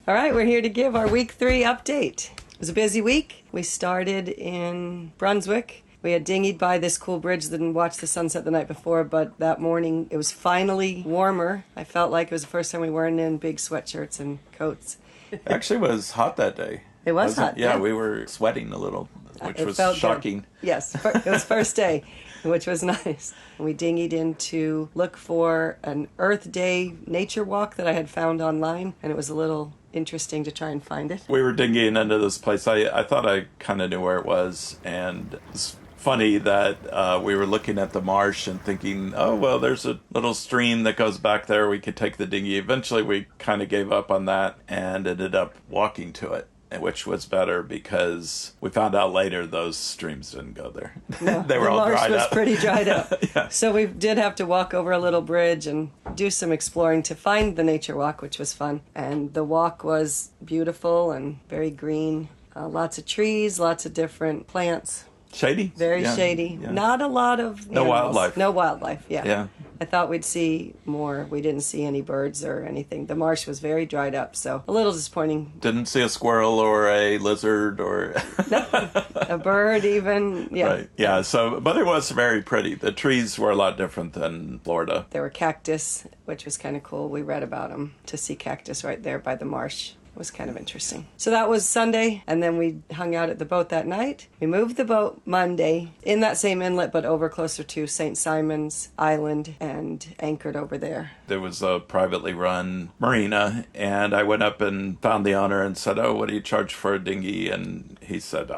All right, we're here to give our week 3 update. It was a busy week. We started in Brunswick. We had dinghied by this cool bridge and watched the sunset the night before, but that morning it was finally warmer. I felt like it was the first time we weren't in big sweatshirts and coats. It actually was hot that day. It was hot. Yeah, we were sweating a little, which was shocking. Good. Yes, it was first day, which was nice. We dinghied in to look for an Earth Day nature walk that I had found online, and it was a little interesting to try and find it. We were dinghying into this place. I thought I kind of knew where it was, and it's funny that we were looking at the marsh and thinking, oh, well, there's a little stream that goes back there. We could take the dinghy. Eventually, we kind of gave up on that and ended up walking to it, which was better because we found out later those streams didn't go there. No, they were all dried up. The marsh was pretty dried up. Yeah. So we did have to walk over a little bridge and do some exploring to find the nature walk, which was fun. And the walk was beautiful and very green. Lots of trees, lots of different plants. Shady? Very shady. Yeah. Not a lot of animals. No wildlife. No wildlife, yeah. Yeah. I thought we'd see more. We didn't see any birds or anything. The marsh was very dried up, so a little disappointing. Didn't see a squirrel or a lizard or... a bird even, yeah. Right, yeah, but it was very pretty. The trees were a lot different than Florida. There were cactus, which was kind of cool. We read about them. To see cactus right there by the marsh was kind of interesting. So that was Sunday, and then we hung out at the boat that night. We moved the boat Monday in that same inlet, but over closer to St. Simon's Island and anchored over there. There was a privately run marina, and I went up and found the owner and said, oh, what do you charge for a dinghy? And he said,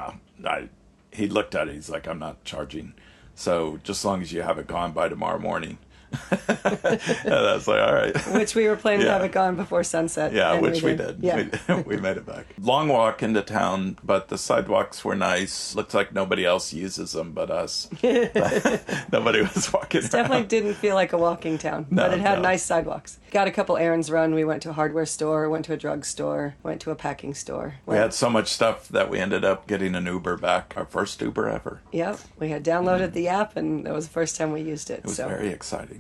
he looked at it, he's like, I'm not charging. So just as long as you have it gone by tomorrow morning. And I was like, all right. Which we were planning to have it gone before sunset. Yeah, which we did. Yeah. We made it back. Long walk into town, but the sidewalks were nice. Looks like nobody else uses them but us. Nobody was walking around. Definitely didn't feel like a walking town, but it had nice sidewalks. Got a couple errands run. We went to a hardware store, went to a drugstore, went to a packing store. We had so much stuff that we ended up getting an Uber back. Our first Uber ever. Yep. We had downloaded the app, and that was the first time we used it. It was very exciting.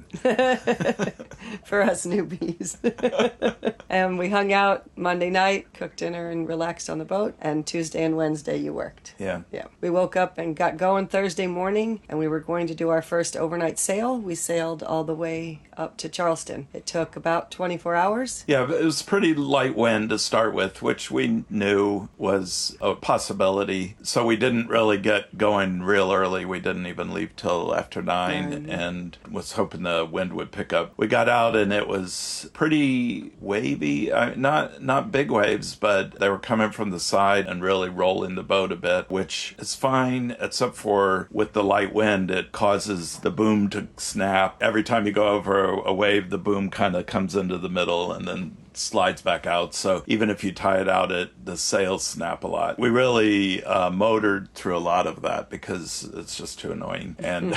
For us newbies. And we hung out Monday night, cooked dinner, and relaxed on the boat. And Tuesday and Wednesday you worked. Yeah. Yeah. We woke up and got going Thursday morning, and we were going to do our first overnight sail. We sailed all the way up to Charleston. It took about 24 hours. Yeah, it was pretty light wind to start with, which we knew was a possibility. So we didn't really get going real early. We didn't even leave till after 9 and was hoping the wind would pick up. We got out and it was pretty wavy. Not big waves, but they were coming from the side and really rolling the boat a bit, which is fine, except for with the light wind, it causes the boom to snap. Every time you go over a wave, the boom kind of comes into the middle and then slides back out. So even if you tie it out, the sails snap a lot. We really motored through a lot of that because it's just too annoying. And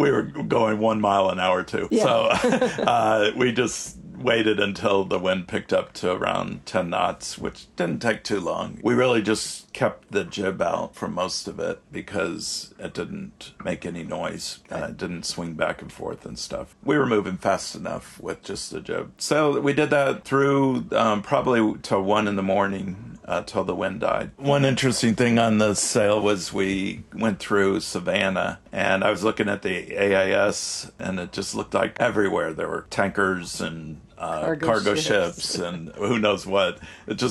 we were going 1 mile an hour too. Yeah. So we just waited until the wind picked up to around 10 knots, which didn't take too long. We really just kept the jib out for most of it because it didn't make any noise and it didn't swing back and forth and stuff. We were moving fast enough with just the jib. So we did that through probably till 1 in the morning. Till the wind died. One interesting thing on the sail was we went through Savannah, and I was looking at the AIS, and it just looked like everywhere there were tankers and cargo ships and who knows what. It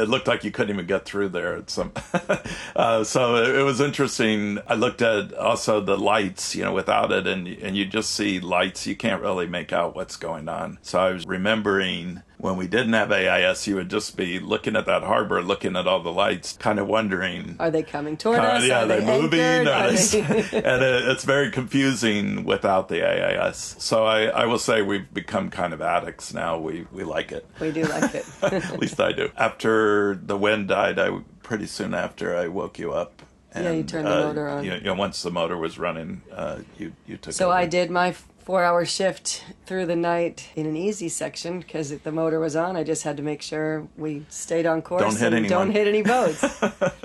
looked like you couldn't even get through there at some. So it was interesting. I looked at also the lights, without it, and you just see lights. You can't really make out what's going on. So I was remembering when we didn't have AIS, you would just be looking at that harbor, looking at all the lights, kind of wondering, are they coming toward us? Yeah, are they moving? Anchored? And it's very confusing without the AIS. So I will say we've become kind of addicts now. We like it. We do like it. At least I do. After the wind died, pretty soon after I woke you up. And, you turned the motor on. Once the motor was running, you took So over. I did my 4-hour shift through the night in an easy section because the motor was on. I just had to make sure we stayed on course. Don't hit anyone. Don't hit any boats.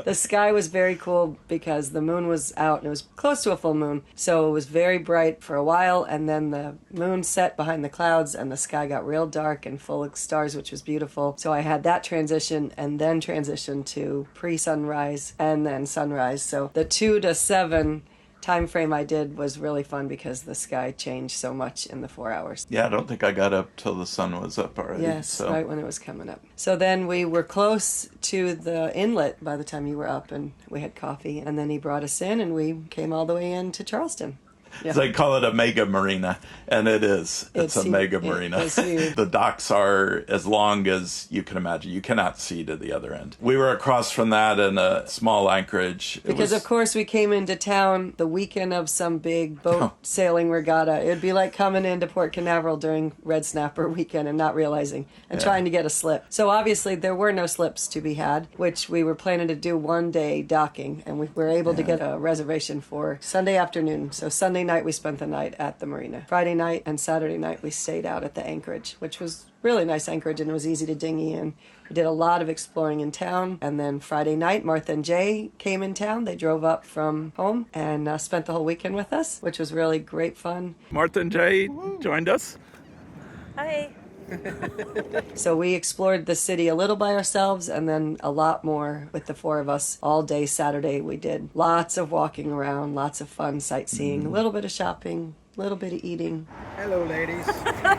The sky was very cool because the moon was out and it was close to a full moon. So it was very bright for a while, and then the moon set behind the clouds and the sky got real dark and full of stars, which was beautiful. So I had that transition and then transition to pre-sunrise and then sunrise. So the 2 to 7 time frame I did was really fun because the sky changed so much in the 4 hours. Yeah, I don't think I got up till the sun was up already. Yes, so. right when it was coming up. So then we were close to the inlet by the time you were up, and we had coffee, and then he brought us in, and we came all the way into Charleston. Yeah. They call it a mega marina, and it is. It's a mega marina. It's huge. The docks are as long as you can imagine. You cannot see to the other end. We were across from that in a small anchorage. Because, of course, we came into town the weekend of some big boat sailing regatta. It'd be like coming into Port Canaveral during Red Snapper weekend and not realizing and trying to get a slip. So, obviously, there were no slips to be had, which we were planning to do one day docking, and we were able to get a reservation for Sunday afternoon. So, Sunday night we spent the night at the marina. Friday night and Saturday night we stayed out at the anchorage, which was really nice anchorage, and it was easy to dinghy in. We did a lot of exploring in town, and then Friday night Martha and Jay came in town. They drove up from home and spent the whole weekend with us, which was really great fun. Martha and Jay joined us. Hi. So we explored the city a little by ourselves and then a lot more with the 4 of us. All day Saturday we did lots of walking around, lots of fun sightseeing, a little bit of shopping, a little bit of eating. Hello, ladies.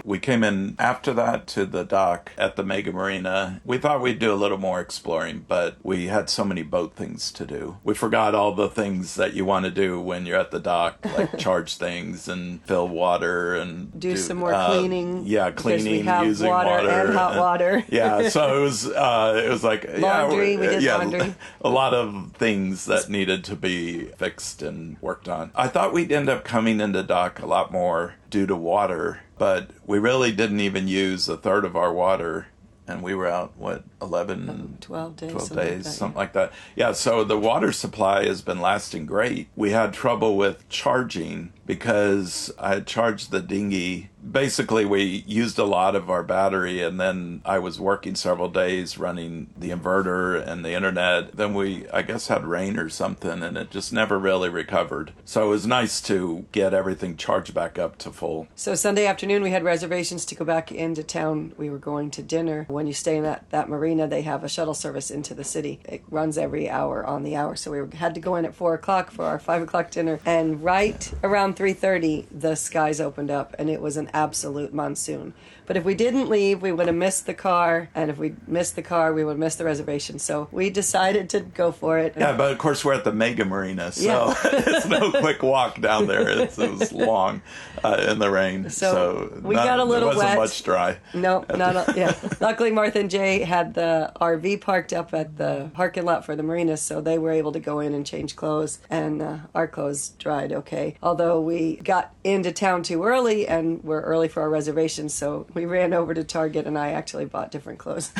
We came in after that to the dock at the mega marina. We thought we'd do a little more exploring, but we had so many boat things to do. We forgot all the things that you want to do when you're at the dock, like charge things and fill water and do some more cleaning. Yeah, cleaning, because we have using water and hot water. Yeah, so it was like laundry. We did laundry. A lot of things that needed to be fixed and worked on. I thought we'd end up coming into dock a lot more due to water, but we really didn't even use a third of our water, and we were out 12 days, something like that. Yeah, so the water supply has been lasting great. We had trouble with charging because I had charged the dinghy. Basically, we used a lot of our battery, and then I was working several days running the inverter and the internet. Then we, I guess, had rain or something, and it just never really recovered. So it was nice to get everything charged back up to full. So Sunday afternoon, we had reservations to go back into town. We were going to dinner. When you stay in that marina, they have a shuttle service into the city. It runs every hour on the hour. So we had to go in at 4 o'clock for our 5 o'clock dinner. And right around 3:30, the skies opened up, and it was an absolute monsoon. But if we didn't leave, we would have missed the car. And if we missed the car, we would have missed the reservation. So we decided to go for it. Yeah, but of course we're at the mega marina, so it's no quick walk down there. It was long in the rain. So we got a little wet. It wasn't wet. much dry. No, Luckily, Martha and Jay had the RV parked up at the parking lot for the marina, so they were able to go in and change clothes, and our clothes dried okay. Although we got into town too early, and we're early for our reservations, so we ran over to Target, and I actually bought different clothes.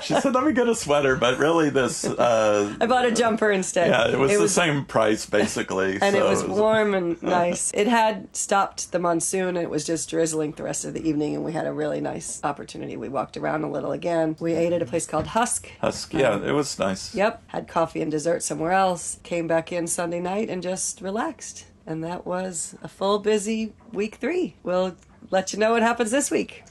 She said, let me get a sweater, but really this... I bought a jumper instead. Yeah, it was the same price, basically. And it was warm and nice. It had stopped the monsoon, and it was just drizzling the rest of the evening, and we had a really nice opportunity. We walked around a little again. We ate at a place called Husk. Yeah, it was nice. Yep, had coffee and dessert somewhere else. Came back in Sunday night and just relaxed. And that was a full busy week 3. We'll let you know what happens this week.